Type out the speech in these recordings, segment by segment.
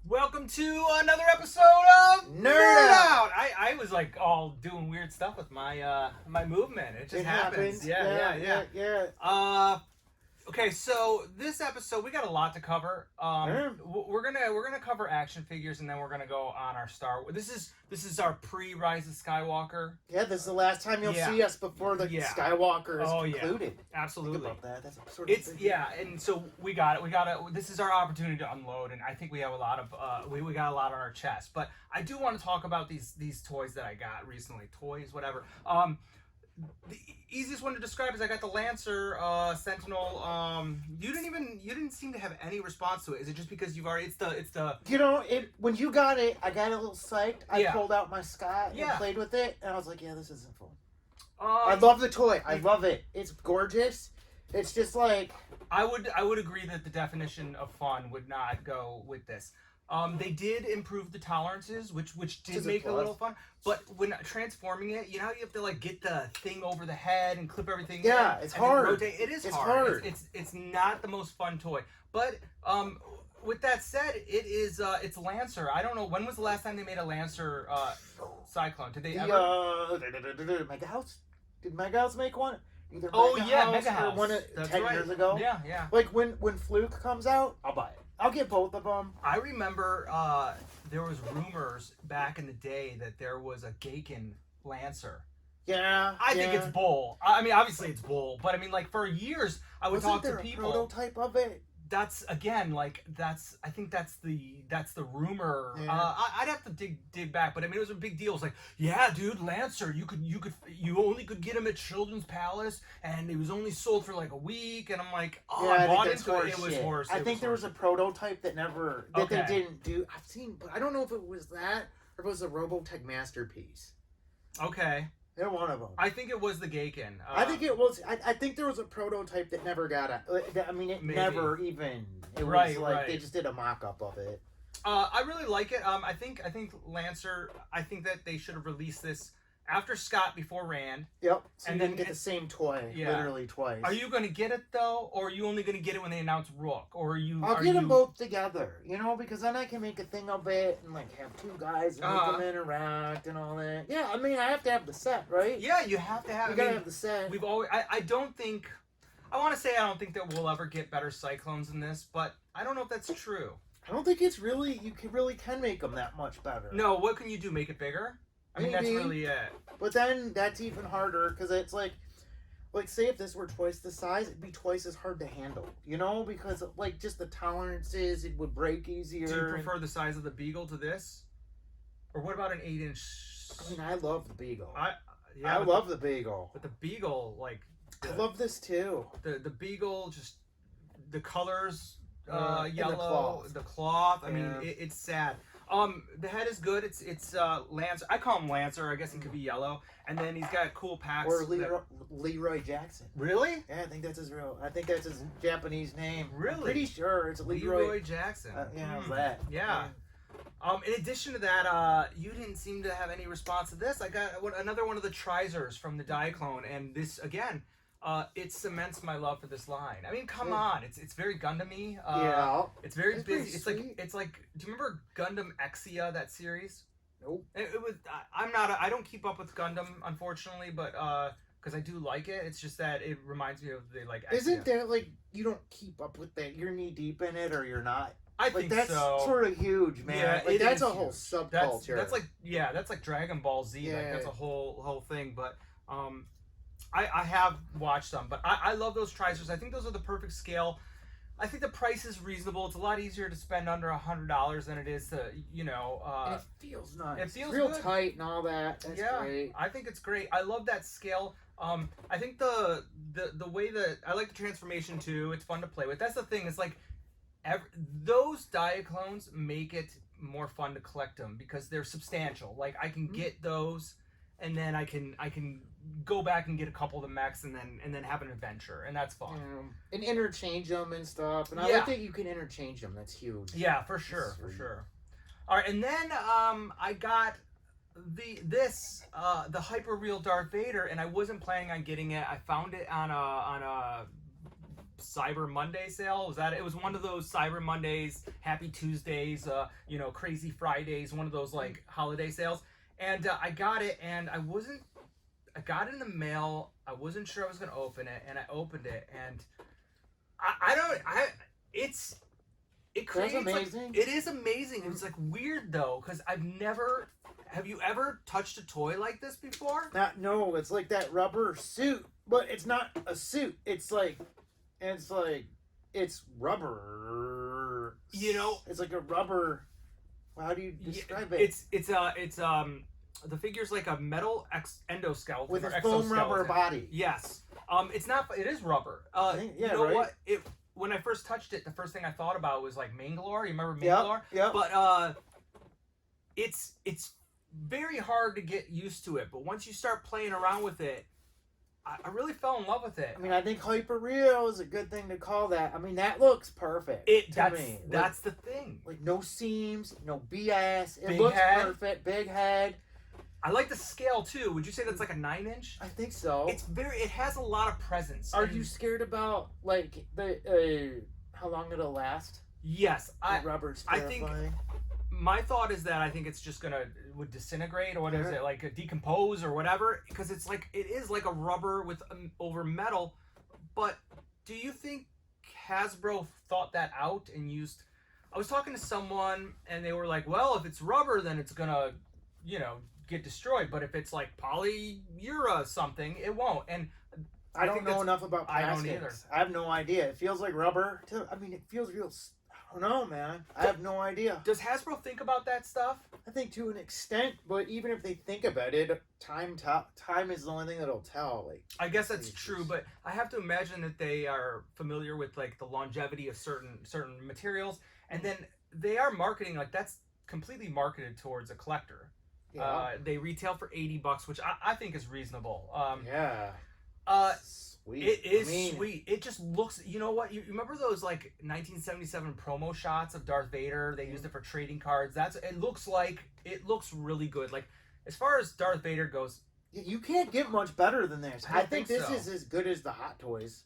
Welcome to another episode of Knerdout. I was like all doing weird stuff with my my movement. It just happens. Yeah. Okay, so this episode we got a lot to cover. We're gonna cover action figures, and then we're gonna go on our Star Wars. This is our pre-Rise of Skywalker. Yeah, this is the last time you'll see us before the Skywalker is concluded. Yeah. Absolutely. Think about that. That's a sort of and so we got it. This is our opportunity to unload, and I think we have a lot of we got a lot on our chest. But I do want to talk about these toys that I got recently. Toys, whatever. The easiest one to describe is I got the Lancer Sentinel. You didn't seem to have any response to it. Is it just because you've already? It's the. You know, when you got it, I got a little psyched. I pulled out my Scott and played with it, and I was like, yeah, this isn't fun. I love the toy. I love it. It's gorgeous. It's just like I would agree that the definition of fun would not go with this. They did improve the tolerances, which did make it a little fun. But when transforming it, you know how you have to like get the thing over the head and clip everything. Yeah, it's hard. It is hard. It's not the most fun toy. But with that said, it's Lancer. I don't know, when was the last time they made a Lancer Cyclone? Did they ever? Mega House? Did Mega House make one? Either Mega House. Or one 10 years ago. Yeah. Like when Fluke comes out, I'll buy it. I'll get both of them. I remember there was rumors back in the day that there was a Gaken Lancer. Yeah. I think it's bull. I mean, obviously it's bull, but I mean, like for years I would talk to people. A prototype of it? That's again, like I think that's the rumor. Yeah. I'd have to dig back, but I mean, it was a big deal. It's like, yeah, dude, Lancer, you only could get him at Children's Palace, and it was only sold for like a week. And I'm like, I bought into it. It was horse. I think there was a prototype that they didn't do. I've seen, but I don't know if it was that or if it was a Robotech masterpiece. Okay. They're one of them. I think it was the Gaken. I think it was. I think there was a prototype that never got it. I mean, it never even. It was like they just did a mock-up of it. I really like it. I think Lancer. I think that they should have released this after Scott, before Rand. Yep. So and then get the same toy, literally twice. Are you going to get it though, or are you only going to get it when they announce Rook, or are you? I'll get them both together, because then I can make a thing of it and like have two guys and make them interact and all that. Yeah, I mean, I have to have the set, right? Yeah, you have to have. You gotta have the set. We've always. I don't think. I want to say I don't think that we'll ever get better Cyclones than this, but I don't know if that's true. I don't think it's really. You can make them that much better. No, what can you do? Make it bigger? I mean, that's really it. But then that's even harder because it's like say if this were twice the size, it'd be twice as hard to handle, because like just the tolerances, it would break easier. Do you prefer the size of the Beagle to this? Or what about an 8-inch? I mean, I love the Beagle. I love the Beagle. But the Beagle, like... I love this too. The Beagle, just the colors, yellow, the cloth. I mean, it's sad. The head is good. It's Lancer. I call him Lancer. I guess he could be yellow. And then he's got cool packs. Or Leroy Jackson. Really? Yeah, I think that's his Japanese name. Really? I'm pretty sure it's Leroy Jackson. How's that? Yeah. In addition to that, you didn't seem to have any response to this. I got another one of the Trizers from the Diaclone, and this again. It cements my love for this line. I mean, come on, it's very Gundam-y. It's very busy. It's like. Do you remember Gundam Exia, that series? Nope. It was. I don't keep up with Gundam, unfortunately, but because I do like it. It's just that it reminds me of the like. Exia. Isn't there like you don't keep up with that? You're knee deep in it, or you're not. I think that's so. Sort of huge, man. Yeah, that's a whole subculture. That's like Dragon Ball Z. Yeah. Like, that's a whole thing, but I have watched some, but I love those Trizers. I think those are the perfect scale. I think the price is reasonable. It's a lot easier to spend under $100 than it is to, and it feels nice. It feels real good. Tight and all that. That's great. I think it's great. I love that scale. I think the way that I like the transformation too. It's fun to play with. That's the thing. It's like those Diaclones make it more fun to collect them because they're substantial. Like I can get those. And then I can go back and get a couple of the mechs and then have an adventure, and that's fun. And interchange them and stuff. And I like that you can interchange them. That's huge. Yeah, for sure. All right, and then I got the hyper real Darth Vader, and I wasn't planning on getting it. I found it on a Cyber Monday sale. Was that it? Was one of those Cyber Mondays, Happy Tuesdays, Crazy Fridays, one of those like holiday sales. And I got it, and I got it in the mail. I wasn't sure I was gonna open it, and I opened it, and it creates amazing. Like, it is amazing. It's like weird though, because have you ever touched a toy like this before? No, it's like that rubber suit, but it's not a suit. It's rubber. It's like a rubber. How do you describe it? It's the figure's like a metal endoskeleton with a foam rubber body. Yes. It's not. It is rubber. You know what? When I first touched it, the first thing I thought about was like Mandalore. You remember Mandalore? Yeah. But it's very hard to get used to it. But once you start playing around with it, I really fell in love with it. I mean, I think hyper real is a good thing to call that. I mean, that looks perfect to me. That's the thing. Like no seams, no BS. It Big looks head. perfect. Big head. I like the scale too. Would you say that's like a 9-inch? I think so. It has a lot of presence. Are you scared about like the how long it'll last? Yes, the rubber's terrifying. I think my thought is that I think it's just would disintegrate, or what is it, like decompose or whatever, because it is like a rubber with over metal. But do you think Hasbro thought that out and used? I was talking to someone and they were like, well, if it's rubber, then it's gonna, get destroyed. But if it's like polyura something, it won't. And I don't know enough about plastics. I don't either. I have no idea. It feels like rubber. It feels real. I don't know, man. I have no idea. Does Hasbro think about that stuff? I think to an extent, but even if they think about it, time is the only thing that'll tell. Like, I guess that's true, but I have to imagine that they are familiar with like the longevity of certain materials, and then they are marketing like that's completely marketed towards a collector. Yeah. They retail for $80, which I think is reasonable. Yeah. Sweet. It is sweet. It just looks. You know what? You remember those like 1977 promo shots of Darth Vader? They used it for trading cards. It looks really good. Like as far as Darth Vader goes, you can't get much better than this. I think this so. is as good as the Hot Toys.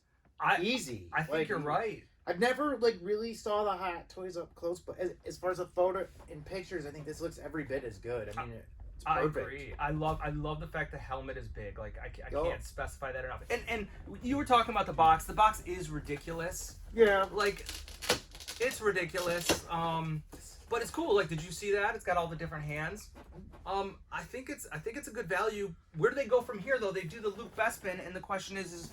Easy. I think you're right. I've never really saw the Hot Toys up close, but as far as a photo and pictures, I think this looks every bit as good. I mean, it's perfect. I agree. I love the fact the helmet is big. Like I can't specify that enough. And you were talking about the box. The box is ridiculous. Yeah. Like it's ridiculous. But it's cool. Like, did you see that? It's got all the different hands. I think it's a good value. Where do they go from here though? They do the Luke Bespin, and the question is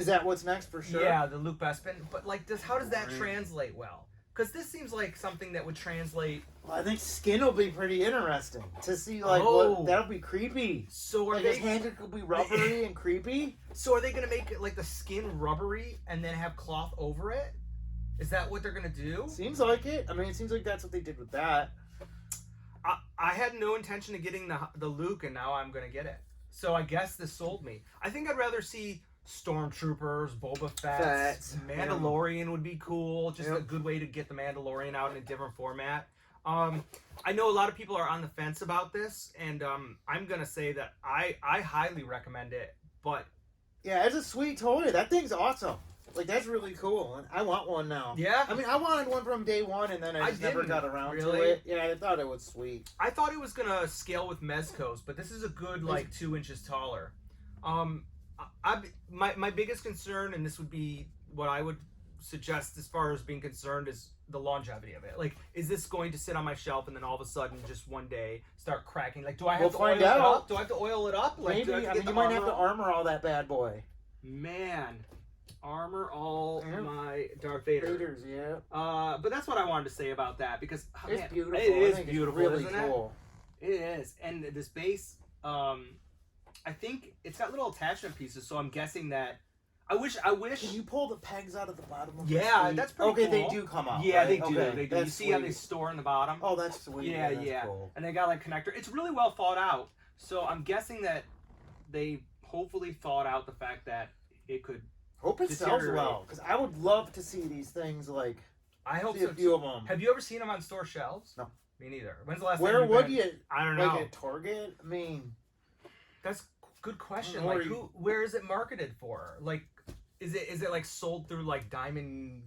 that what's next for sure? Yeah, the Luke Bespin. But like, how does that translate well? Because this seems like something that would translate. Well, I think skin will be pretty interesting to see. Like, that'll be creepy. So are his hand will be rubbery and creepy. So are they gonna make it like the skin rubbery and then have cloth over it? Is that what they're gonna do? Seems like it. I mean, it seems like that's what they did with that. I had no intention of getting the Luke, and now I'm gonna get it. So I guess this sold me. I think I'd rather see Stormtroopers, Boba Fett, Mandalorian would be cool. Just a good way to get the Mandalorian out in a different format. I know a lot of people are on the fence about this, and I'm gonna say that I highly recommend it. But yeah, it's a sweet toy. That thing's awesome. Like, that's really cool, and I want one now. Yeah? I mean, I wanted one from day one, and then I just never got around to it. Yeah, I thought it was sweet. I thought it was gonna scale with Mezco's, but this is a good, like, 2 inches taller. My biggest concern, and this would be what I would suggest as far as being concerned, is the longevity of it. Like, is this going to sit on my shelf and then all of a sudden, just one day, start cracking? Like, do I have to oil it up? Do I have to oil it up? Like, maybe. You might have to armor all that bad boy. Man. Armor all my Darth Vaders, yeah. But that's what I wanted to say about that, because it's beautiful. It is beautiful, really isn't cool. It is, and this base, I think it's got little attachment pieces. So I'm guessing that I wish. Can you pull the pegs out of the bottom of the that's pretty cool. Okay, they do come out. Yeah, right? they do. They do. You see how they store in the bottom? Oh, that's sweet. Yeah, that's cool. And they got like connector. It's really well thought out. So I'm guessing that they hopefully thought out the fact that it could. Hope it sells well, because I would love to see these things. Like, I hope see a few of them. Have you ever seen them on store shelves? No, me neither. When's the last? Where time would you? I don't know. Like at Target? I mean, that's a good question. Like, where is it marketed for? Like, Is it like sold through like Diamond?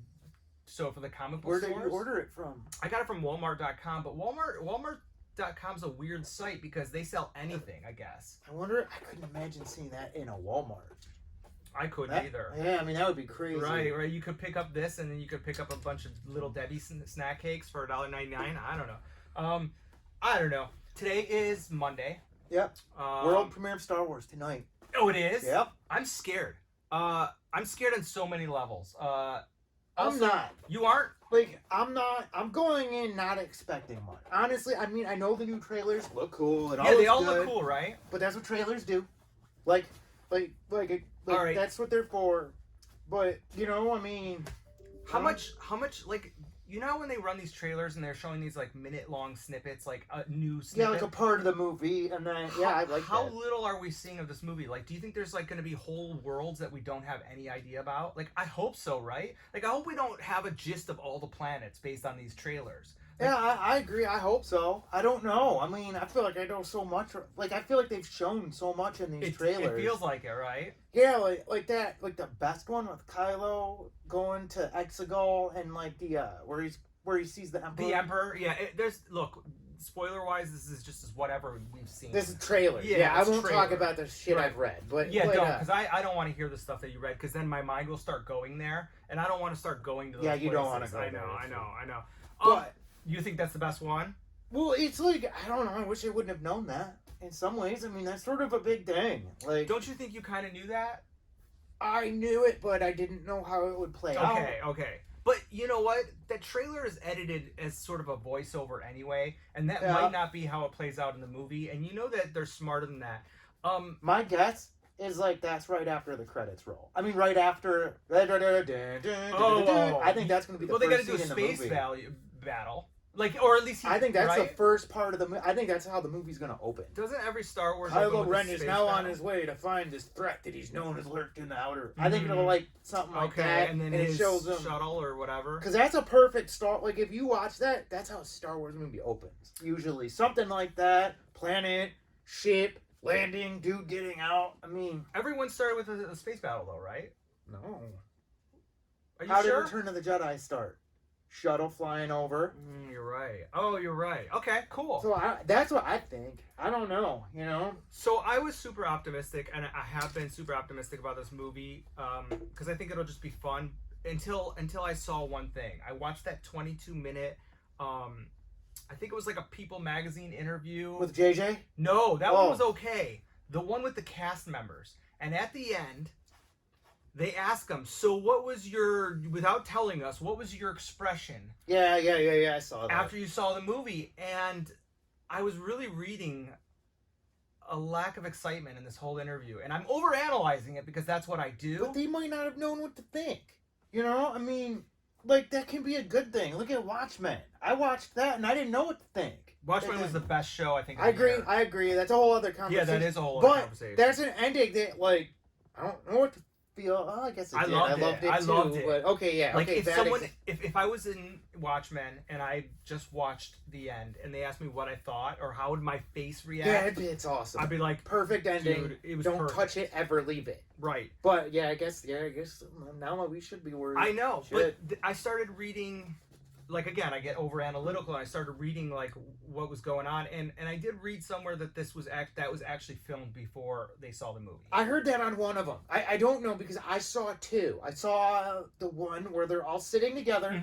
So for the comic book Where stores? did you order it from? I got it from Walmart.com, but Walmart.com's a weird site because they sell anything, I guess. I wonder. I couldn't imagine seeing that in a Walmart. I couldn't either. Yeah, I mean that would be crazy. Right. You could pick up this, and then you could pick up a bunch of Little Debbie snack cakes for $1.99. I don't know. I don't know. Today is Monday. Yep. World premiere of Star Wars tonight. Oh, it is? Yep. I'm scared. I'm scared on so many levels. I'm not. You aren't? Like, I'm not. I'm going in not expecting much. Honestly, I mean, I know the new trailers look cool. And they all look cool, right? But that's what trailers do. Like, right. That's what they're for. But, you know, I mean... How much, like... You know when they run these trailers and they're showing these like minute-long snippets, like a new snippet? Yeah, like a part of the movie, and then I like how that. little are we seeing of this movie? Like, do you think there's like going to be whole worlds that we don't have any idea about? Like, I hope so, right? Like, I hope we don't have a gist of all the planets based on these trailers. Like, yeah, I agree. I hope so. I don't know. I mean, I feel like I know so much. Like, I feel like they've shown so much in these trailers. It feels like it, right? Yeah, like that. Like the best one with Kylo going to Exegol and like the where he sees the Emperor. The Emperor, yeah. Look, spoiler-wise, this is just as whatever we've seen. This is trailer. Yeah, I won't talk about the shit I've read. But don't, because I don't want to hear the stuff that you read, because then my mind will start going there, and I don't want to start going to those places. You don't want to go I there. I know. But you think that's the best one? Well, it's like, I don't know. I wish I wouldn't have known that. In some ways, I mean, that's sort of a big thing. Like, don't you think you kind of knew that? I knew it, but I didn't know how it would play out. Okay. But you know what? That trailer is edited as sort of a voiceover anyway, and that might not be how it plays out in the movie. And you know that they're smarter than that. My guess is like that's right after the credits roll. I mean, right after. I think that's going to be the first scene in the movie. Well, they got to do a space battle. Like, or at least I think that's the first part of the movie. I think that's how the movie's going to open. Doesn't every Star Wars Kylo Ren is now on his way to find this threat that he's known has lurked in the outer. Mm-hmm. I think it'll like something like that, and then it shows him shuttle or whatever. Because that's a perfect start. Like if you watch that, that's how a Star Wars movie opens. Usually something like that: planet, ship, landing, dude getting out. I mean, everyone started with a space battle, though, right? No. Are you how sure? did Return of the Jedi start? Shuttle flying over. You're right. Oh, you're right. Okay, cool. So that's what I think. I don't know, you know? So I was super optimistic, and I have been super optimistic about this movie, because I think it'll just be fun, until I saw one thing. I watched that 22-minute, I think it was like a People magazine interview. With JJ? No, that one was okay. The one with the cast members. And at the end... they ask him, so what was without telling us, what was your expression? Yeah, I saw that. After you saw the movie, and I was really reading a lack of excitement in this whole interview, and I'm overanalyzing it because that's what I do. But they might not have known what to think. You know, I mean, like, that can be a good thing. Look at Watchmen. I watched that, and I didn't know what to think. Watchmen was the best show, I think. I agree. That's a whole other conversation. Yeah, that is a whole other conversation. But there's an ending that, like, I don't know what to feel. Oh, I guess I loved it. But okay, yeah. Like okay, if I was in Watchmen and I just watched the end and they asked me what I thought or how would my face react, it's awesome. I'd be like, perfect ending. Dude, it was don't perfect. touch it, ever leave it. Right. But I guess now we should be worried. I know, but I started reading. Like, again, I get over analytical, and I started reading like what was going on, and I did read somewhere that that was actually filmed before they saw the movie. I heard that on one of them. I don't know because I saw two. I saw the one where they're all sitting together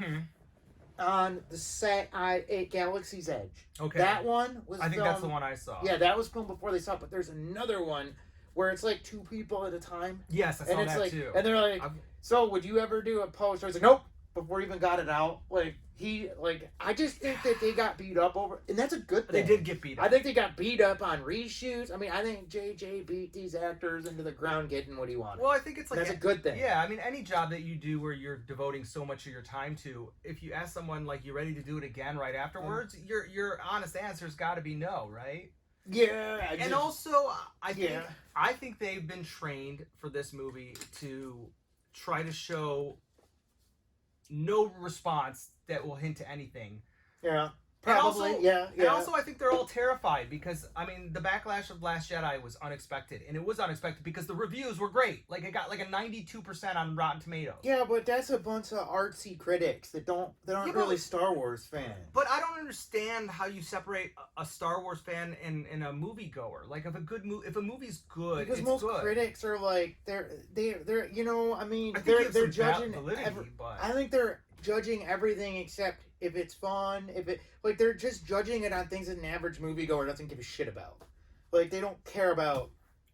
on the set at Galaxy's Edge. Okay, that one was. I think that's the one I saw. Yeah, that was filmed before they saw it. But there's another one where it's like two people at a time. Yes, I saw that too. And they're like, so would you ever do a post? I was like, nope. Before he even got it out, I just think that they got beat up over, and that's a good thing. They did get beat up. I think they got beat up on reshoots. I mean, I think JJ beat these actors into the ground getting what he wanted. Well, I think it's like that's a good thing. Yeah, I mean, any job that you do where you're devoting so much of your time to, if you ask someone like, you ready to do it again right afterwards, your honest answer's got to be no, right? Yeah, and also I think they've been trained for this movie to try to show no response that will hint to anything. Yeah. Probably, yeah. And also, I think they're all terrified because, I mean, the backlash of Last Jedi was unexpected. And it was unexpected because the reviews were great. Like, it got like a 92% on Rotten Tomatoes. Yeah, but that's a bunch of artsy critics that aren't really Star Wars fans. But I don't understand how you separate a Star Wars fan and a moviegoer. Like, if a movie's good, because it's most good. critics are like, they're you know, I mean, I think they're judging. but I think they're judging everything except if it's fun, like they're just judging it on things that an average moviegoer doesn't give a shit about. Like they don't care about,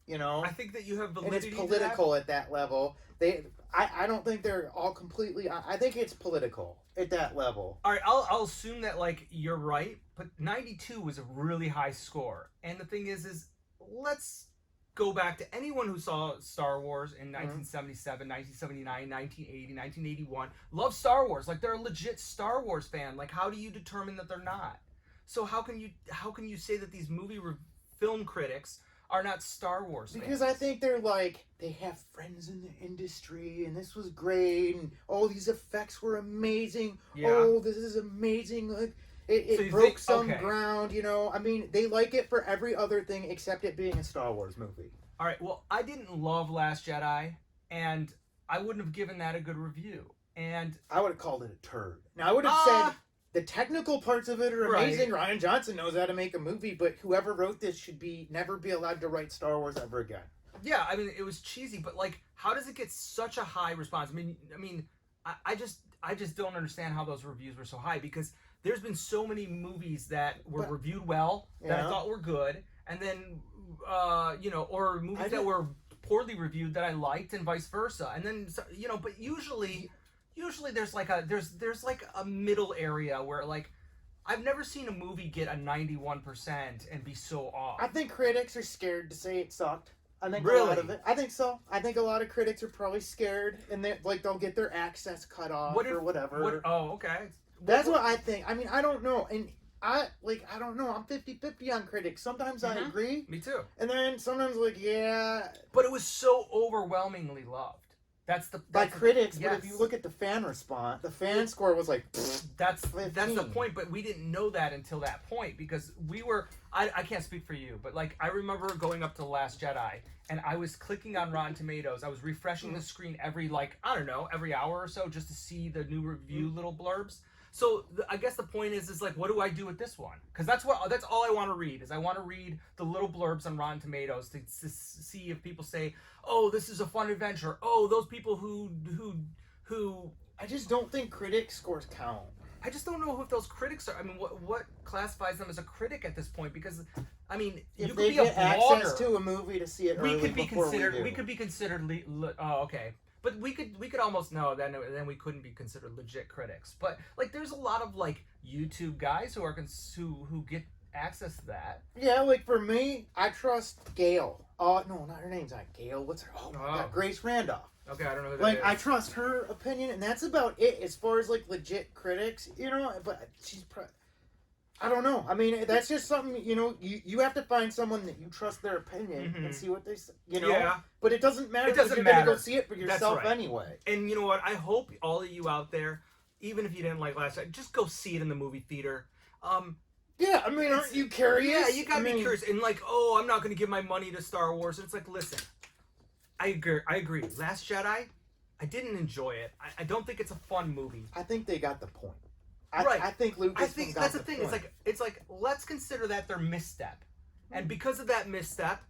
you know. I think that you have validity. And it's political at that level. I don't think they're all completely. I think it's political at that level. All right, I'll assume that like you're right, but 92 was a really high score. And the thing is let's go back to anyone who saw Star Wars in 1977, 1979, 1980, 1981. Love Star Wars. Like, they're a legit Star Wars fan. Like, how do you determine that they're not? So how can you say that these film critics are not Star Wars fans? Because I think they're like, they have friends in the industry, and this was great, and oh, these effects were amazing. Yeah. Oh, this is amazing. Like, it broke some ground, you know. I mean, they like it for every other thing except it being a Star Wars movie. All right, well, I didn't love Last Jedi, and I wouldn't have given that a good review. And I would have called it a turd. Now, I would have said the technical parts of it are amazing. Rian Johnson knows how to make a movie, but whoever wrote this should never be allowed to write Star Wars ever again. Yeah, I mean, it was cheesy, but, like, how does it get such a high response? I mean, I just don't understand how those reviews were so high, because there's been so many movies that were reviewed well that I thought were good, and then you know, or movies that were poorly reviewed that I liked, and vice versa. And then, you know, but usually there's like a middle area where, like, I've never seen a movie get a 91% and be so off. I think critics are scared to say it sucked. I think really? A lot of it. I think so. I think a lot of critics are probably scared, and they'll get their access cut off or whatever. Oh, okay. That's what I think. I mean, I don't know. And I don't know. I'm 50-50 on critics. Sometimes I agree. Me too. And then sometimes, like, yeah. But it was so overwhelmingly loved. By critics, yes. But if you look at the fan response, the fan score was like, that's the point, but we didn't know that until that point, because I can't speak for you, but, like, I remember going up to The Last Jedi, and I was clicking on Rotten Tomatoes. I was refreshing the screen every hour or so, just to see the new review little blurbs. So I guess the point is like, what do I do with this one? Because that's all I want to read, is I want to read the little blurbs on Rotten Tomatoes to see if people say, oh, this is a fun adventure. Oh, those people who I just don't think critic scores count. I just don't know if those critics are. I mean, what classifies them as a critic at this point? Because, I mean, if you they could be get access to a movie to see it early we could be considered. We could be considered. Okay. But we could almost know then we couldn't be considered legit critics. But, like, there's a lot of, like, YouTube guys who get access to that. Yeah, like, for me, I trust Gail. No, not her name's not Gail. What's her? Oh my God, Grace Randolph. Okay, I don't know who that like, is. I trust her opinion, and that's about it as far as, like, legit critics, you know. But she's I don't know. I mean, that's just something, you know, you have to find someone that you trust their opinion and see what they say, you know? Yeah. But it doesn't matter because you're going to go see it for yourself anyway. And you know what? I hope all of you out there, even if you didn't like Last Night, just go see it in the movie theater. Yeah, I mean, aren't you curious? Yeah, you got to be curious. And, like, oh, I'm not going to give my money to Star Wars. It's like, listen, I agree. Last Jedi, I didn't enjoy it. I don't think it's a fun movie. I think they got the point. Right. I think Lucas. I think that's the thing. Point. It's like let's consider that their misstep, and because of that misstep,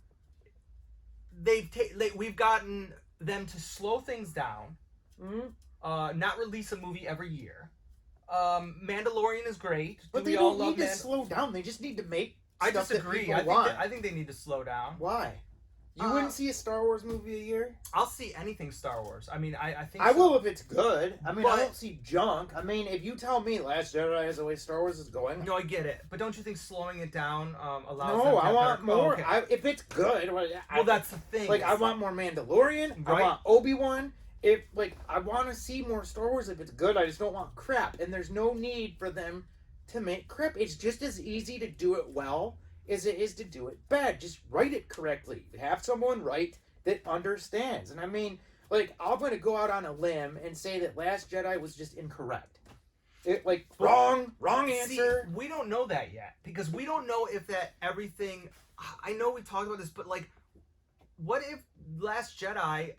we've gotten them to slow things down, not release a movie every year. Mandalorian is great. But they don't need to slow down. They just need to make. I disagree. I think they need to slow down. Why? You wouldn't see a Star Wars movie a year? I'll see anything Star Wars. I mean, I think I will if it's good. I mean, I don't see junk. I mean, if you tell me Last Jedi is the way Star Wars is going... No, I get it. But don't you think slowing it down allows... No, I want more. If it's good... Well, that's the thing. Like, I want more Mandalorian. Right? I want Obi-Wan. I want to see more Star Wars if it's good. I just don't want crap. And there's no need for them to make crap. It's just as easy to do it well as it is to do it bad. Just write it correctly. Have someone write that understands. And I mean, like, I'm going to go out on a limb and say that Last Jedi was just incorrect. It like wrong answer. See, we don't know that yet because we don't know if that everything. I know we talked about this, but like, what if Last Jedi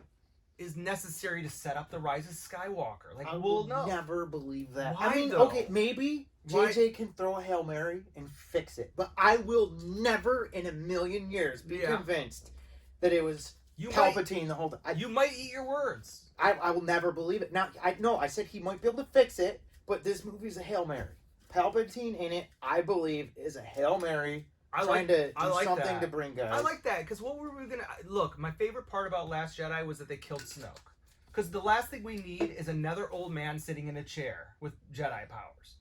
is necessary to set up the rise of Skywalker? Like, we'll know. Never believe that. Why, I mean, though? okay, maybe Why? JJ can throw a Hail Mary and fix it, but I will never in a million years be convinced that it was Palpatine the whole time. You might eat your words. I will never believe it. Now, I said he might be able to fix it, but this movie's a Hail Mary. Palpatine in it, I believe, is a Hail Mary. Trying to do something to bring guys. I like that because what were we gonna look? My favorite part about Last Jedi was that they killed Snoke. Because the last thing we need is another old man sitting in a chair with Jedi powers.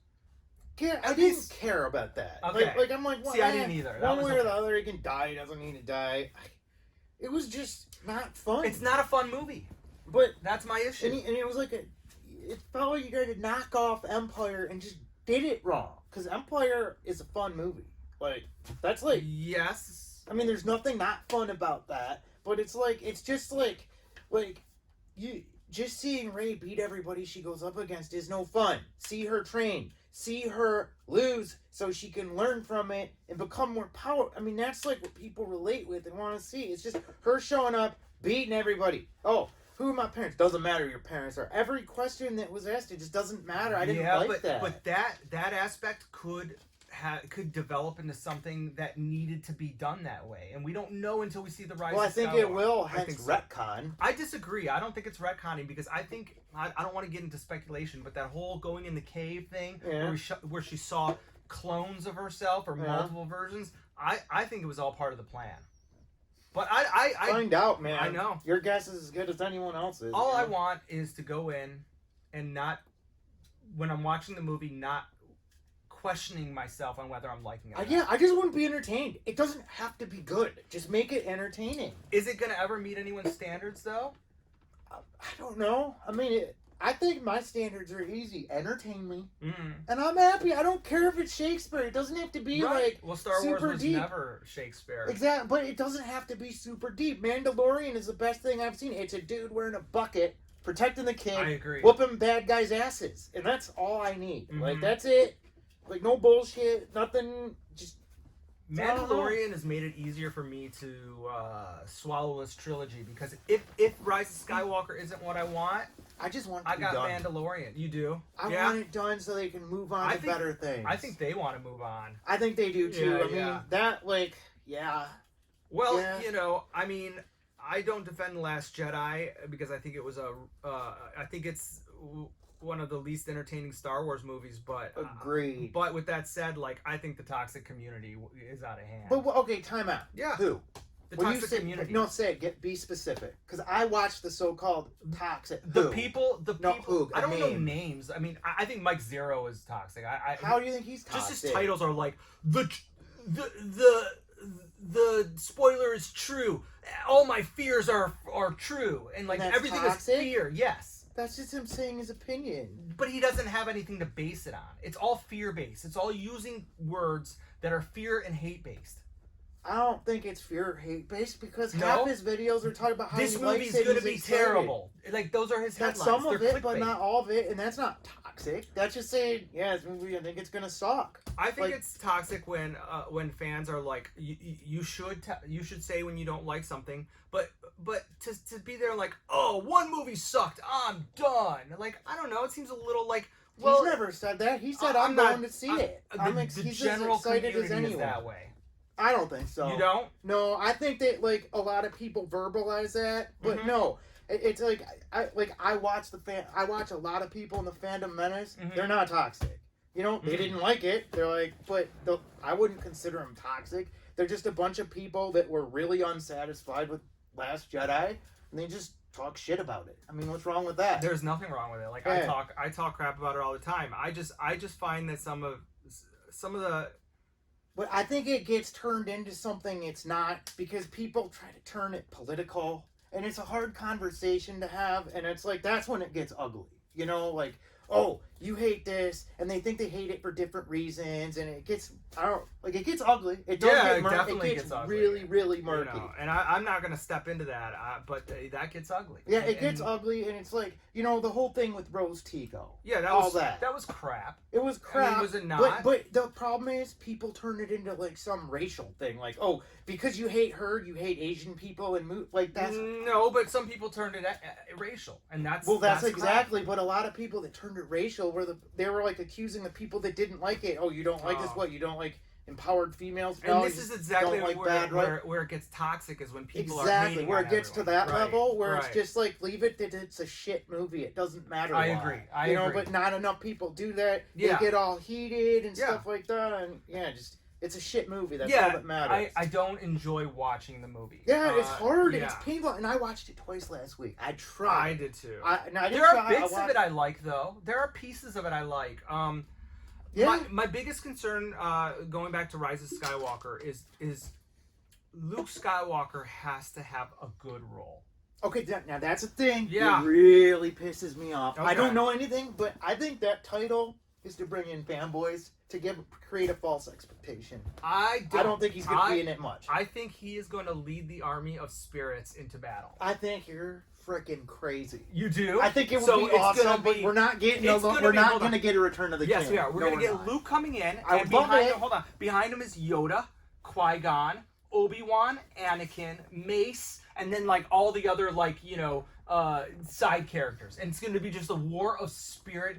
I didn't care about that. Okay. I'm like, see, I didn't either. One way or the other, he can die. He doesn't need to die. It was just not fun. It's not a fun movie. But that's my issue. And it was like it felt like you tried to knock off Empire and just did it wrong. Because Empire is a fun movie. Like, that's like... Yes. I mean, there's nothing not fun about that. But it's like, it's just like, you just seeing Rey beat everybody she goes up against is no fun. See her train. See her lose so she can learn from it and become more powerful. I mean, that's like what people relate with and want to see. It's just her showing up, beating everybody. Oh, who are my parents? Doesn't matter who your parents are. Every question that was asked, it just doesn't matter. I didn't like that. But that aspect could develop into something that needed to be done that way, and we don't know until we see the rise. Well, of I think Skywalker. it will. Hence retcon. I disagree. I don't think it's retconning because I think I don't want to get into speculation, but that whole going in the cave thing, where she saw clones of herself or multiple versions, I think it was all part of the plan. But I find out, man. I know your guess is as good as anyone else's. All I want is to go in and not, when I'm watching the movie, not questioning myself on whether I'm liking it. Yeah, I just want to be entertained. It doesn't have to be good. Just make it entertaining. Is it going to ever meet anyone's standards, though? I don't know. I mean, I think my standards are easy. Entertain me. Mm-hmm. And I'm happy. I don't care if it's Shakespeare. It doesn't have to be like well, Star Wars was deep. Never Shakespeare. Exactly, but it doesn't have to be super deep. Mandalorian is the best thing I've seen. It's a dude wearing a bucket, protecting the kid, I agree. whooping bad guys' asses. And that's all I need. Mm-hmm. Like, that's it. Like, no bullshit, nothing, just... Mandalorian has made it easier for me to swallow this trilogy, because if Rise of Skywalker isn't what I want, I just want it to be done. Mandalorian. You do? I want it done so they can move on to better things. I think they want to move on. I think they do, too. I mean, that, like, Well, you know, I mean, I don't defend The Last Jedi, because I think it was I think it's one of the least entertaining Star Wars movies, but agreed. But with that said, like, I think the toxic community is out of hand. But okay, time out. Yeah. Who? The toxic community. No, be specific, because I watched the so-called toxic. The people. Who? I don't know names. I mean, I think Mike Zero is toxic. How do you think he's toxic? Just his titles are like the spoiler is true. All my fears are true, and like everything toxic? is fear. Yes. That's just him saying his opinion. But he doesn't have anything to base it on. It's all fear-based. It's all using words that are fear and hate-based. I don't think it's fear or hate-based, because half his videos are talking about how this movie's going to be terrible. Like, those are his headlines. That's some of it, clickbait. but not all of it, and that's not toxic. That's just saying, this movie, I think it's going to suck. I think it's toxic when fans are like, you should say when you don't like something, but to be there like, oh, one movie sucked, I'm done. Like, I don't know, it seems a little like, well, he's never said that. He said I'm going to see it. The general community is that way. I don't think so. You don't? No, I think that like a lot of people verbalize that, but no. It's like I watch a lot of people in the fandom menace. Mm-hmm. They're not toxic. You know, they didn't like it. They're like, but I wouldn't consider them toxic. They're just a bunch of people that were really unsatisfied with Last Jedi, and they just talk shit about it. I mean, what's wrong with that? There's nothing wrong with it. Like, I talk crap about it all the time. I just find that some of the... But I think it gets turned into something it's not, because people try to turn it political, and it's a hard conversation to have, and it's like, that's when it gets ugly. You know, like, oh, you hate this, and they think they hate it for different reasons, and it gets, it gets ugly. It does Yeah, get it murky. definitely It gets gets ugly. really, really murky. And I'm not gonna step into that, but that gets ugly. Yeah, it gets ugly, and it's like, the whole thing with Rose Tico. Yeah, that was crap. It was crap. I mean, was it not? But the problem is, people turn it into like some racial thing, like, oh, because you hate her, you hate Asian people, and that's no. But some people turned it racial, and that's exactly. But a lot of people that turned it racial they were like accusing the people that didn't like it. Oh, you don't like this? What, you don't like empowered females? And this is exactly where it gets toxic, is when people are hating where it gets to that level where it's just like, leave it that it's a shit movie. It doesn't matter. I agree. I agree. But not enough people do that. Yeah. They get all heated and stuff like that, and it's a shit movie. That's all that matters. I don't enjoy watching the movie. Yeah, it's hard. It's painful. And I watched it twice last week. I tried. I did too. There are bits of it I like, though. There are pieces of it I like. My biggest concern, going back to Rise of Skywalker, is Luke Skywalker has to have a good role. Okay, now that's a thing. Yeah. It really pisses me off. Okay. I don't know anything, but I think that title is to bring in fanboys to create a false expectation. I don't think he's going to be in it much. I think he is going to lead the army of spirits into battle. I think you're freaking crazy. You do? I think it would be awesome, but we're not getting we're not going to get a Return of the King. Yes, we are. We're going to get Luke coming in, and behind him is Yoda, Qui-Gon, Obi-Wan, Anakin, Mace, and then like all the other side characters. And it's going to be just a war of spirit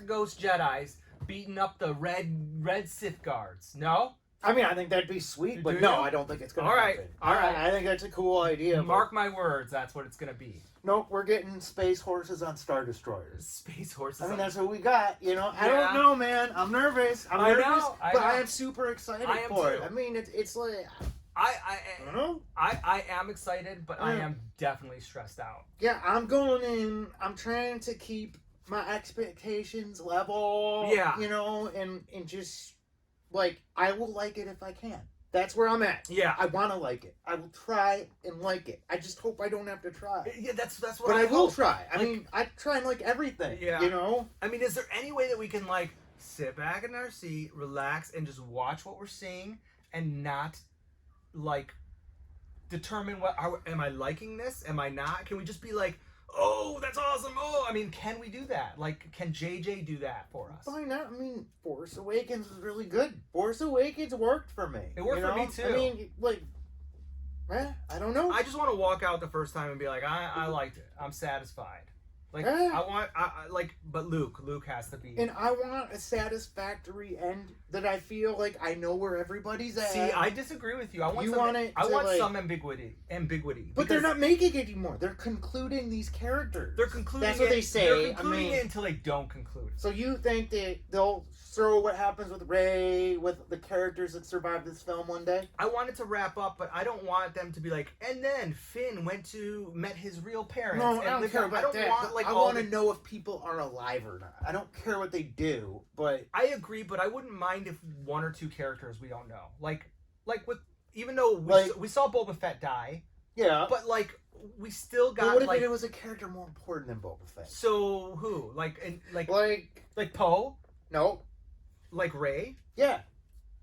ghost Jedis beating up the red Sith guards. No? I mean, I think that'd be sweet, but no, I don't think it's going to happen. All right. I think that's a cool idea. Mark my words, that's what it's going to be. Nope, we're getting space horses on Star Destroyers. Space horses. I mean, that's what we got. I don't know, man. I'm nervous. I know. But I am super excited for it. I mean, it's like... I am excited, but I am definitely stressed out. Yeah, I'm going in. I'm trying to keep my expectations level. Yeah. And just, I will like it if I can. That's where I'm at. Yeah. I want to like it. I will try and like it. I just hope I don't have to try. Yeah, that's what But I will try. I mean, I try and like everything. Yeah. I mean, is there any way that we can, sit back in our seat, relax, and just watch what we're seeing and not... determine am I liking this? Am I not? Can we just be like, oh, that's awesome. Oh, I mean, can we do that? Can JJ do that for us? Why not? I mean, Force Awakens was really good. Force Awakens worked for me. It worked for me too. I mean, I don't know. I just want to walk out the first time and be like, I liked it. I'm satisfied. But Luke has to be. And I want a satisfactory end that I feel like I know where everybody's at. See, I disagree with you. I want some ambiguity. But they're not making it anymore. They're concluding these characters. They're concluding. That's what they say. They're concluding it until they don't conclude it. So you think that they'll throw what happens with Rey, with the characters that survived this film one day? I want it to wrap up, but I don't want them to be like, and then Finn met his real parents. No, I don't care about that. I want to know if people are alive or not. I don't care what they do, but... I agree, but I wouldn't mind if one or two characters we don't know. Even though we saw Boba Fett die. Yeah. But, we still got, but what if it was a character more important than Boba Fett? So, who? Like Poe? No. Like Rey? Yeah.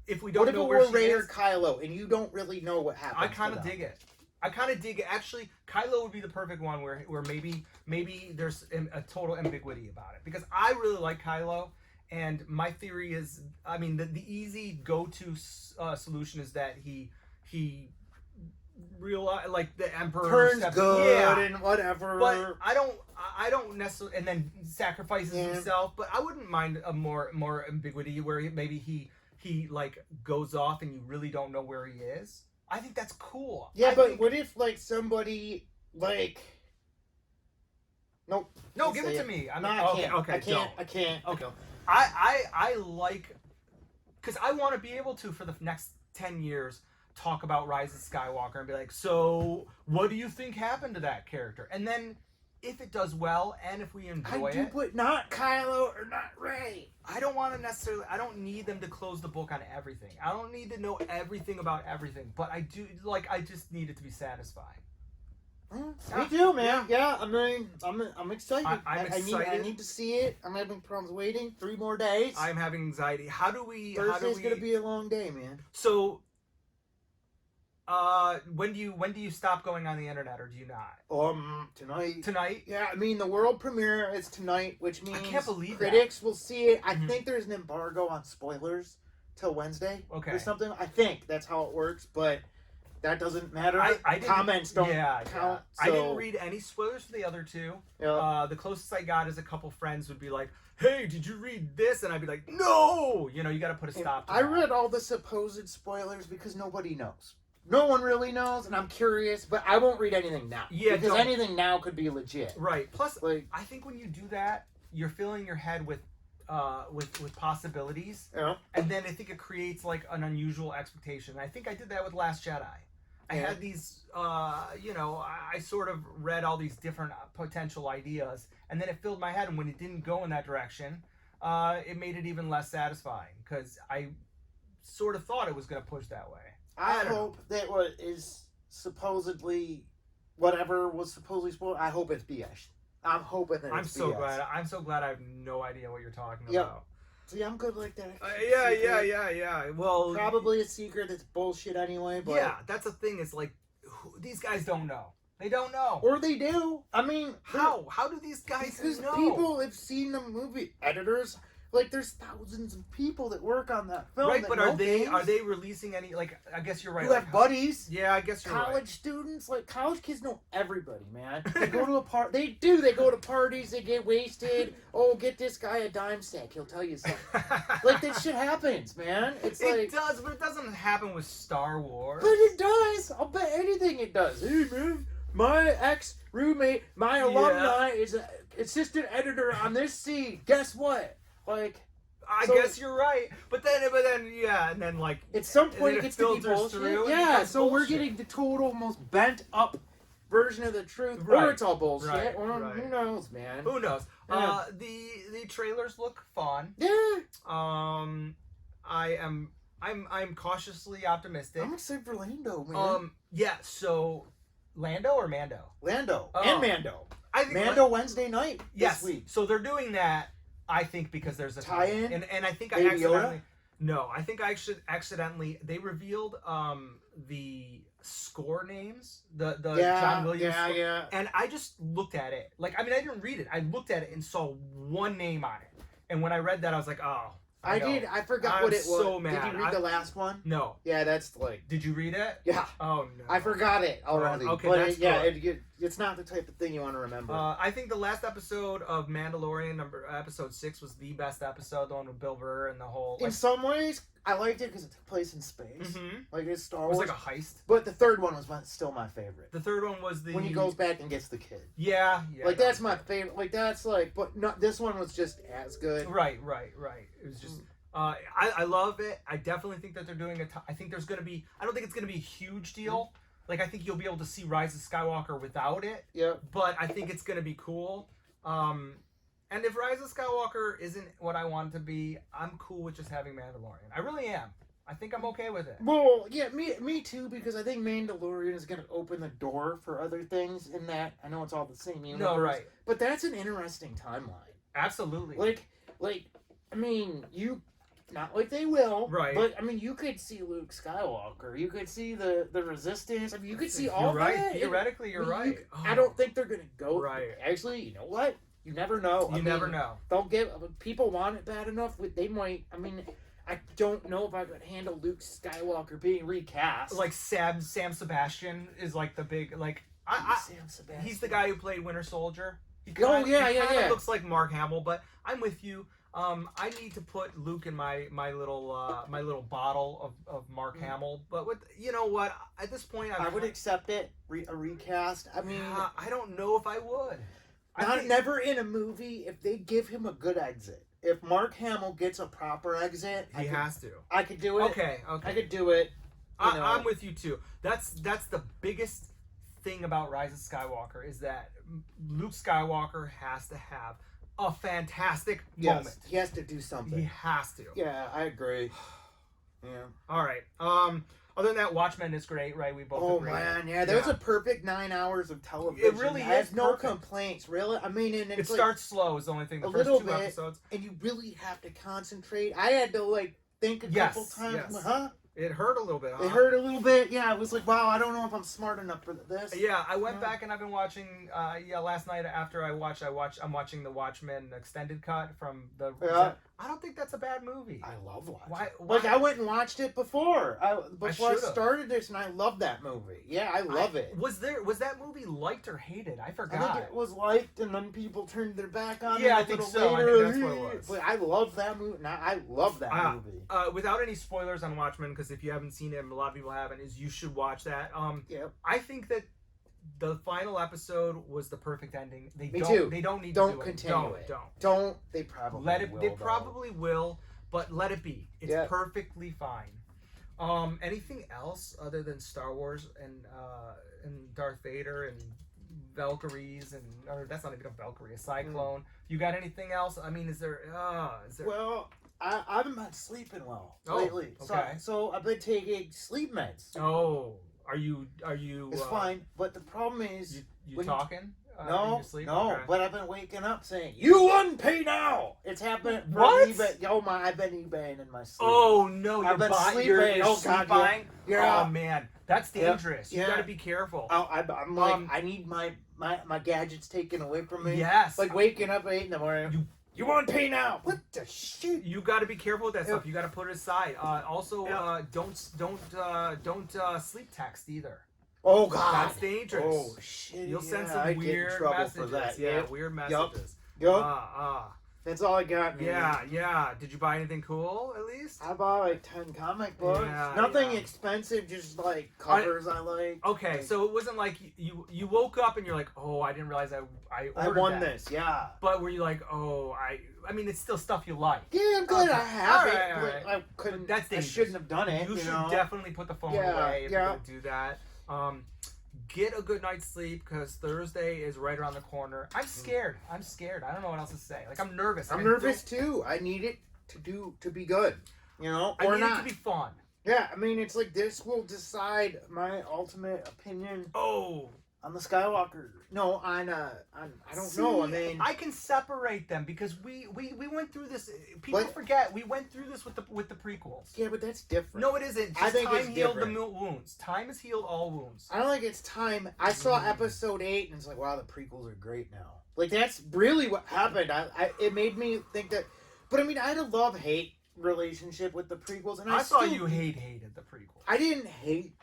If we don't know where she is? What if it were Rey or Kylo, and you don't really know what happens? I kind of dig it. Actually, Kylo would be the perfect one where maybe there's a total ambiguity about it. Because I really like Kylo, and my theory is, I mean, the easy go-to solution is that he realize the Emperor turns good and whatever. But I don't necessarily, and then sacrifices himself. But I wouldn't mind a more ambiguity where maybe he goes off and you really don't know where he is. I think that's cool. Yeah, what if somebody Nope. No, give it to me. I can't. Okay. I like, because I want to be able to, for the next 10 years, talk about Rise of Skywalker and be like, so what do you think happened to that character? And then if it does well and if we enjoy it, but not Kylo or not Rey. I don't need them to close the book on everything. I don't need to know everything about everything, but I just need it to be satisfying. Me too, man. Yeah, I mean, I'm excited. I'm excited. I need to see it. I'm having problems waiting. 3 more days. I'm having anxiety. Thursday's gonna be a long day, man. So, when do you stop going on the internet, or do you not? Tonight. Tonight? Yeah, I mean the world premiere is tonight, which means I can't believe critics will see it. I Mhm. think there's an embargo on spoilers till Wednesday Okay. or something. I think that's how it works, but that doesn't matter. I Comments don't count. Yeah. So, I didn't read any spoilers for the other two. Yeah. The closest I got is a couple friends would be like, "Hey, did you read this?" And I'd be like, "No!" You know, you got to put a stop to I that. read all the supposed spoilers because nobody knows. No one really knows, and I'm curious, but I won't read anything now. Yeah, because don't. anything now could be legit. Right. Plus, Like, I think when you do that, you're filling your head with possibilities, yeah. and then I think it creates like an unusual expectation. I think I did that with Last Jedi. I Yeah. had these, I sort of read all these different potential ideas, and then it filled my head. And when it didn't go in that direction, it made it even less satisfying because I sort of thought it was going to push that way. I don't hope that what is supposedly, whatever was supposedly spoiled, I hope it's BS. I'm hoping that I'm it's so BS. glad. I'm so glad I have no idea what you're talking Yep. about. See, I'm good like that. Yeah. Well, Probably a secret that's bullshit anyway, but... yeah, that's the thing. Is like, these guys don't know. They don't know. Or they do. I mean... How? How do these guys Because know? people have seen the movie. Editors... Like, there's thousands of people that work on that film. Right, that but know are they things, releasing any? Like, I guess you're right. who Like, have buddies? yeah, I guess you're College right. students, like college kids know everybody, man. They go to a part. They do. They go to parties. They get wasted. Oh, get this guy a dime sack. He'll tell you something. Like that shit happens, man. It's It like, does, but it doesn't happen with Star Wars. but it does. I'll bet anything it does. Hey, man, my ex roommate, my alumni is an assistant editor on this scene. Guess what? Like. I So- guess you're right, but then, yeah, and then like At some and point, then it gets to be filters bullshit. through and Yeah, becomes so we're bullshit. getting the total, most bent up version of the truth, Right, or it's all bullshit. right, or right. who knows, man? Who knows? Yeah. The trailers look fun. Yeah, I'm cautiously optimistic. I'm excited for Lando, man. Yeah. So, Lando or Mando? Lando Oh. and Mando. I think Mando Wednesday night Yes. this week. So they're doing that. I think because there's a Tie-in? and I think Baby I accidentally. Yoda? No, I think I should accidentally. They revealed the score names, the John Williams. score. Yeah. And I just looked at it. Like, I mean, I didn't read it. I looked at it and saw one name on it. And when I read that, I was like, oh. I know. did. I forgot I'm what it was. so mad. Did you read the last one? No. Yeah, that's like. Did you read it? Yeah. Oh, no. I forgot it already. Okay, but that's good. it's not the type of thing you want to remember. I think the last episode of Mandalorian, episode 6, was the best episode, the one with Bill Burr and the whole. In some ways, I liked it because it took place in space. Mhm. Like it's Star It Wars. was like a heist. But the third one was still my favorite. The third one was the When he goes back and gets the kid. Yeah. Like that's my favorite. Like that's like, but not this one was just as good. Right. It was just. I love it. I definitely think that they're doing I think there's going to be. I don't think it's going to be a huge deal. Like, I think you'll be able to see Rise of Skywalker without it. Yeah. But I think it's going to be cool. And if Rise of Skywalker isn't what I want it to be, I'm cool with just having Mandalorian. I really am. I think I'm okay with it. Well, yeah, me too, because I think Mandalorian is going to open the door for other things in that. I know it's all the same universe. No, right. But that's an interesting timeline. Absolutely. Like, I mean, not like they will, Right. But I mean, you could see Luke Skywalker. You could see the Resistance. I mean, you could see all You're right. that. Theoretically, you're I mean, right. I don't think they're gonna go. Right. Actually, you know what? You never know. You never know. They'll give people want it bad enough. They might. I mean, I don't know if I could handle Luke Skywalker being recast. Like Sam Sebastian is like the big Sam Sebastian. he's the guy who played Winter Soldier. He Oh, kinda, yeah, he yeah, kinda yeah. looks like Mark Hamill, but I'm with you. I need to put Luke in my little bottle of Mark Hamill. But you know what? At this point, I would accept it. A recast. I mean, I don't know if I would. never in a movie if they give him a good exit. If Mark Hamill gets a proper exit, He has to. I could do it. Okay. I could do it. I'm with you too. That's the biggest thing about Rise of Skywalker is that Luke Skywalker has to have a fantastic moment. He has to do something. He has to. Yeah, I agree. Yeah. All right. Other than that, Watchmen is great, right? We both agree. Man, yeah, there's a perfect 9 hours of television. It really I have is no perfect. complaints, really. I mean, and It it's starts slow is the only thing. The a first little 2 bit, episodes. and you really have to concentrate. I had to like think a couple times. Yes. Huh? It hurt a little bit. Huh? It hurt a little bit. Yeah, I was like, wow, I don't know if I'm smart enough for this. Yeah, I went back and I've been watching. Last night after I'm watching the Watchmen extended cut from the. Yeah. I don't think that's a bad movie. I love watching. Why? Like I went and watched it before I should've. started this, and I love that movie. Yeah, I love it. Was that movie liked or hated? I forgot. I think it was liked, and then people turned their back on it. Yeah, a I think little so. I later. think that's what it was. But I love that movie. I love that movie. Without any spoilers on Watchmen, because if you haven't seen it, and a lot of people haven't, is you should watch that. Yep. I think that the final episode was the perfect ending. They Me don't, too. They don't need Don't to do continue it. it. Don't. They probably Let it. will, They though. probably will, but let it be. It's Yep. perfectly fine. Anything else other than Star Wars and Darth Vader and Valkyries or that's not even a Valkyrie, a Cyclone. You got anything else? I mean, is there? Well, I haven't been sleeping well Oh, lately. okay. So I've been taking sleep meds. Oh, are you? It's fine, but the problem is You when talking? In no, your sleep? no. Okay. But I've been waking up saying, "You wouldn't pay now." It's happened. from What? eBay. Oh my! I've been eBaying in my sleep. Oh no! I've been You're sleeping. Oh, sleep God, buying. yeah. Oh man, that's dangerous. You Yeah. got to be careful. I'm like, I need my gadgets taken away from me. Yes. Like waking up at 8 in the morning. You want to pay now? What the shit? You got to be careful with that stuff. You got to put it aside. Also, Yeah. don't sleep text either. Oh God. That's dangerous. Oh shit. You'll send some I'd get in weird trouble messages. for that. Yeah, Yep. weird messages. Yup. That's all I got, man. Yeah. Did you buy anything cool at least? I bought like 10 comic books. Yeah, Nothing yeah. expensive, just like covers I like. Okay, so it wasn't like you woke up and you're like, oh, I didn't realize I ordered won that. this, yeah. But were you like, oh, I mean, it's still stuff you like. Yeah, I'm glad I have it. All right. But I couldn't. That's I dangerous. shouldn't have done it. You should know? definitely put the phone Yeah, away if you're yeah. gonna do that. Get a good night's sleep because Thursday is right around the corner. I'm scared. I don't know what else to say. Like I'm nervous. I'm nervous too. I need it to be good, you know, or I need not. it to be fun. Yeah, I mean, it's like this will decide my ultimate opinion Oh. on the Skywalker. No, on I don't know. I mean, I can separate them because we went through this. People But- forget we went through this with the prequels. yeah, but that's different. No, it isn't. Just I think time it's healed different. the wounds. Time has healed all wounds. I don't think it's time. I saw episode 8 and it's like, wow, the prequels are great now. Like that's really what happened. It made me think that. But I mean, I had a love-hate relationship with the prequels, and I saw still- you hated the prequels. I didn't hate.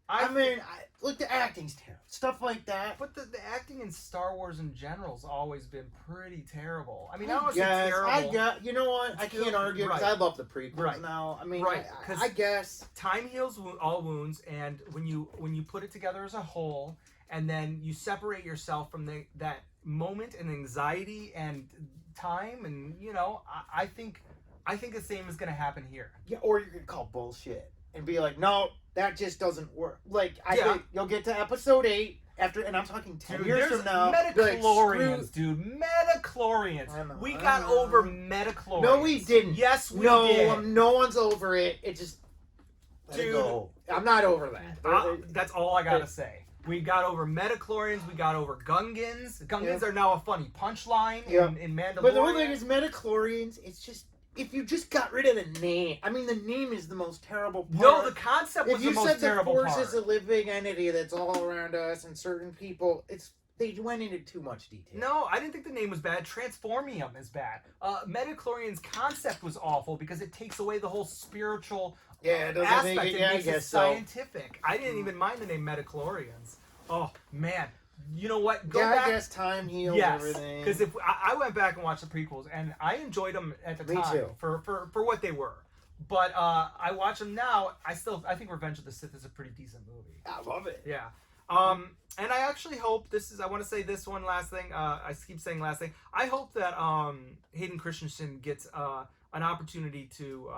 I mean, like the acting's terrible, stuff like that. But the acting in Star Wars in general has always been pretty terrible. I mean, I don't say Yes, terrible. you know what? I can't argue because Right. I love the prequels Right. now. I mean, Right, I guess. Time heals all wounds, and when you put it together as a whole, and then you separate yourself from that moment and anxiety and time, and I think the same is going to happen here. Yeah, or you're gonna call bullshit and be like, no, that just doesn't work. Like, I Yeah. think you'll get to episode 8 after, and I'm talking 10 Dude, years there's from now. be like, Metachlorians, screw- dude. Metachlorians. I know, We I got know. over metachlorians. No, we didn't. Yes, we no, did. no one's over it. It just let it Dude. go. I'm not over that. That's all I gotta say. We got over metachlorians. We got over Gungans. Gungans Yeah. are now a funny punchline Yeah. in Mandalorian. But the whole thing is, metachlorians. It's just if you just got rid of the name. I mean, the name is the most terrible part. no, the concept was if the you most said the terrible Force part. is a living entity that's all around us and certain people, they went into too much detail. No, I didn't think the name was bad. Transformium is bad. Metachlorian's concept was awful because it takes away the whole spiritual Yeah, it doesn't aspect. make it. It Yeah, I makes it guess so. scientific. I didn't even mind the name Metachlorians. Oh man, you know what? Go Yeah, back. I guess time heals Yes, everything. because if I went back and watched the prequels, and I enjoyed them at the Me time too. for what they were. But I watch them now. I think Revenge of the Sith is a pretty decent movie. I love it. Yeah. And I actually hope I want to say this one last thing. I keep saying last thing. I hope that Hayden Christensen gets an opportunity to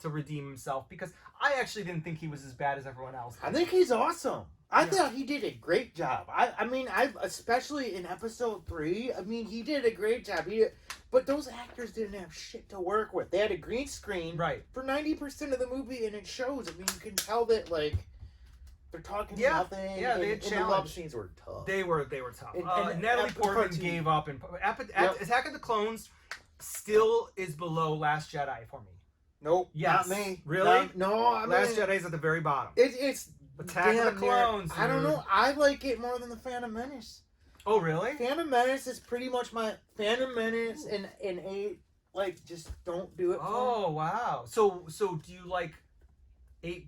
redeem himself because I actually didn't think he was as bad as everyone else. I think he's awesome. I thought he did a great job. I mean, especially in episode 3. I mean, he did a great job. But those actors didn't have shit to work with. They had a green screen for 90% of the movie, and it shows. I mean, you can tell that like they're talking nothing. Yeah, they had and the love scenes were tough. They were tough. And Natalie Portman gave up, and Attack of the Clones still is below Last Jedi for me. Nope, yes. not me. Really? No, I mean, Last Jedi's at the very bottom. It's Attack of the Clones. I don't know. I like it more than the Phantom Menace. Oh, really? Phantom Menace is pretty much my Phantom Menace and 8. Like, just don't do it. Oh, wow. So do you like 8?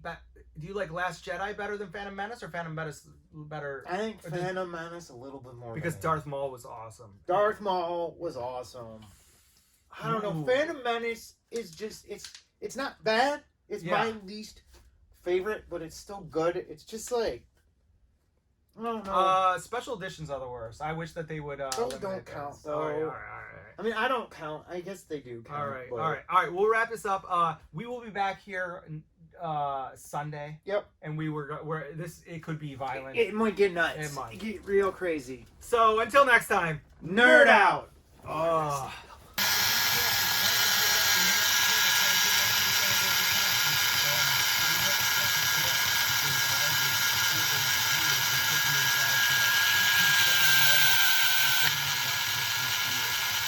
Do you like Last Jedi better than Phantom Menace, or Phantom Menace better? I think Phantom Menace a little bit more. Because Darth Maul was awesome. Darth Maul was awesome. I don't know. Phantom Menace is just it's not bad. It's my least favorite, but it's still good. It's just like I don't know. Special editions are the worst. I wish that they would. Those don't count though. All right. I mean, I don't count. I guess they do count. All right. We'll wrap this up. We will be back here Sunday. Yep. And it could be violent. It might get nuts. It might get real crazy. So until next time, Nerd out. Oh.